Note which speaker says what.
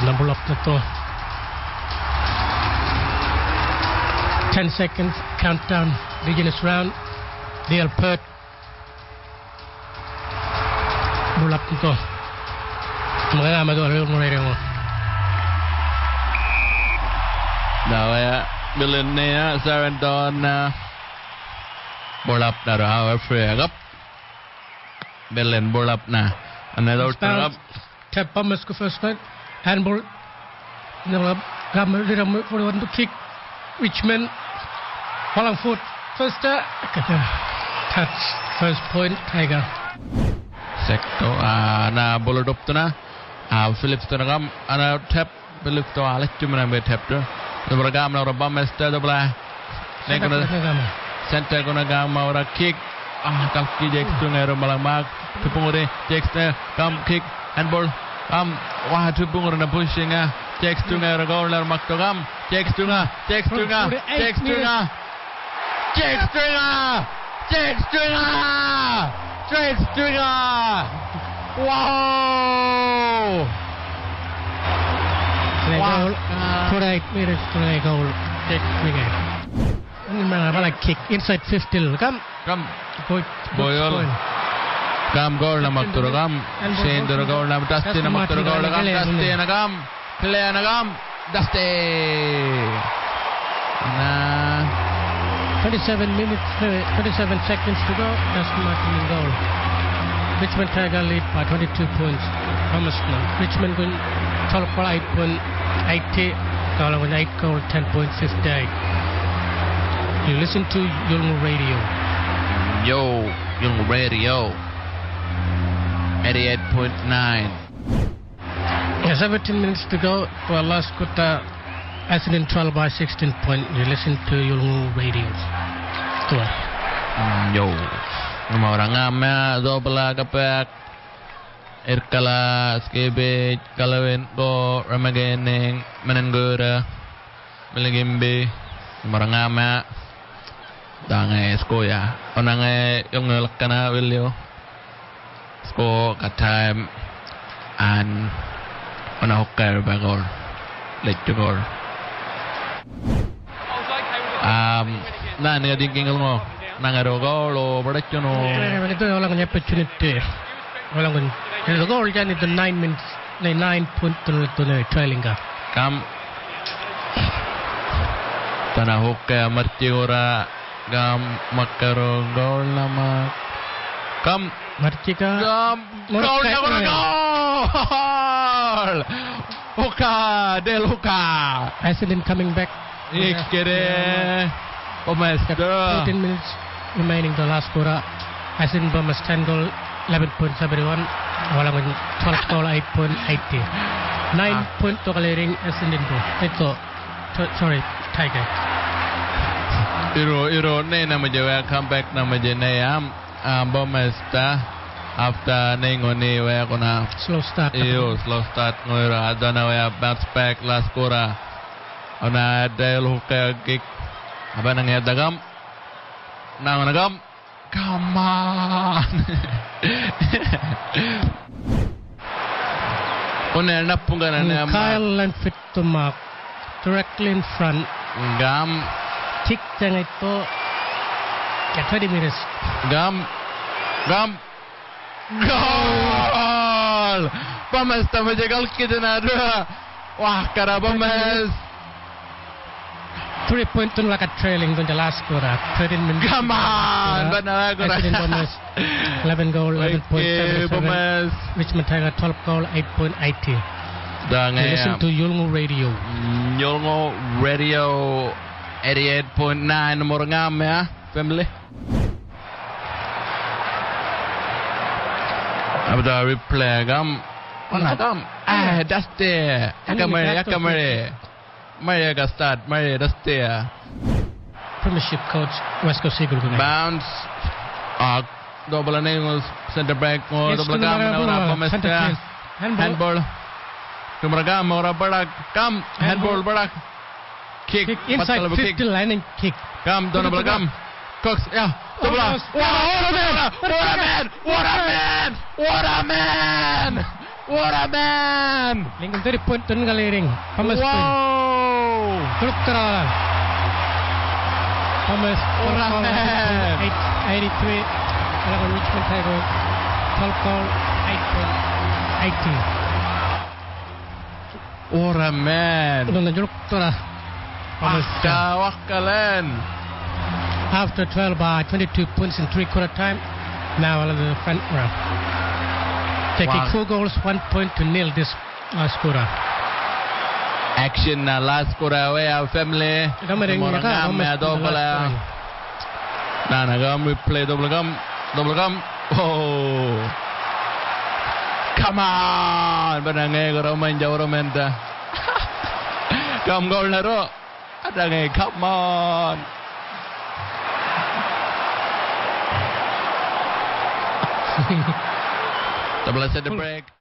Speaker 1: number of the 10 seconds countdown beginners round Dale Pert bulap nito mga magawa mo rin mo
Speaker 2: Now, Millenia, Sarandon, ball up na raw, free up. Belen ball up na. Another turn up.
Speaker 1: Tap Pumas go first time. Handball. No, Gamma for one to kick. Richmond. Falling foot. First touch. First point, Tiger.
Speaker 2: Sekto, na ball up to na. Phillips to na gam. Tap. Phillips to alet cuma na tap to. Dobra gam na orang Mester dobra. Center guna gam orang kick. Kaki Jackson ngero malang tupungure Jackson kam kick handball wah tupungure na pushing Jackson ngero goal lar makto gam Jackson wow
Speaker 1: correct goal ini mana kick inside 50 kam
Speaker 2: Boyol Gam goal na magturagam Shane goal na Dusty na magturagam Dusty na gam Clay na gam Dusty na
Speaker 1: 27 minutes 27 seconds to go Dusty Martin in goal Richmond Tiger lead by 22 points Thomaston Richmond gun 12 goal 8.80 goal with 8 goal 10.58 You listen to Yulmu Radio
Speaker 2: Yo, Young Radio 88.9
Speaker 1: Yes, 17 minutes to go to our last quarter Essendon 12 by 16 point You listen to Yulmu Radio Tuan
Speaker 2: Yo Nama orang ngama Dobla kapek Irkala Skebe Kalawin Go Ramageneng Menanggura Melagimbe Nama orang ngama Dangai sko ya onangai yung lakana wilio sko ka time and ona hokker bagor let to go na nga thinking mo nangaro go barat no
Speaker 1: itu orang punya opportunity orang itu goal jadi itu 9 minutes 9 point to trailing ka
Speaker 2: kam tanah hokker marti ora Gam makaro gol nama Kam
Speaker 1: Martika
Speaker 2: Gam Gol Hoka Del Hoka
Speaker 1: Essendon coming back
Speaker 2: Ikere Bomester
Speaker 1: 14 minutes remaining the last quarter Essendon Bombers 10 goal 11.71 walang 12 goal 8.80 9 point to clearing Essendon go itu sorry Tiger
Speaker 2: Iro ne nama jawa comeback nama jenayam Bomesta after nengoni waya kona
Speaker 1: slow start
Speaker 2: slow start ngoira adana waya bounce back last quarter ona del hoka kick apa nang dagam nang nagam come on ona napungana ne
Speaker 1: Kyle and fit to mark directly in front
Speaker 2: gam
Speaker 1: kick jangan itu ya 20 minutes
Speaker 2: gam goal Bamas tama jagal kita ada wah kara Bamas
Speaker 1: 3 point tu lakat trailing tu the last quarter 13 minutes
Speaker 2: come on benar aku
Speaker 1: 11 goal 11.77
Speaker 2: Bamas
Speaker 1: Richmond Tiger 12 goal 8.80
Speaker 2: dan
Speaker 1: listen to Yulmu Radio
Speaker 2: 88.9 nomor ngam ya family abda replay gam that's there akamare Maria ga start Maria that's there
Speaker 1: Premiership coach West Coast Eagles
Speaker 2: bounce double angles center back double gam ora pamesta handball nomor gam ora badak kam handball badak kick
Speaker 1: inside 50 lining kick
Speaker 2: Gam dona belakang Cox ya sebelah what a man What a man!
Speaker 1: Lingam dari point tun galering. Thomas Quinn.
Speaker 2: Wow!
Speaker 1: Tulukra. Thomas.
Speaker 2: What a man!
Speaker 1: 83. Alaga Richmond Tiger. 12 goal. 8.80.
Speaker 2: What a man!
Speaker 1: Dona Tulukra. Thomas.
Speaker 2: Wakalan.
Speaker 1: After 12 by 22 points in three-quarter time. Now another front row. Taking 4 goals, 1 point to nil this last quarter.
Speaker 2: Action na last quarter away our family. Morangam me double. Nanagam we play double gum. Oh. Come on. Banange Roman Jauromenta. Come goal na ro. Adange come on. Double set the break.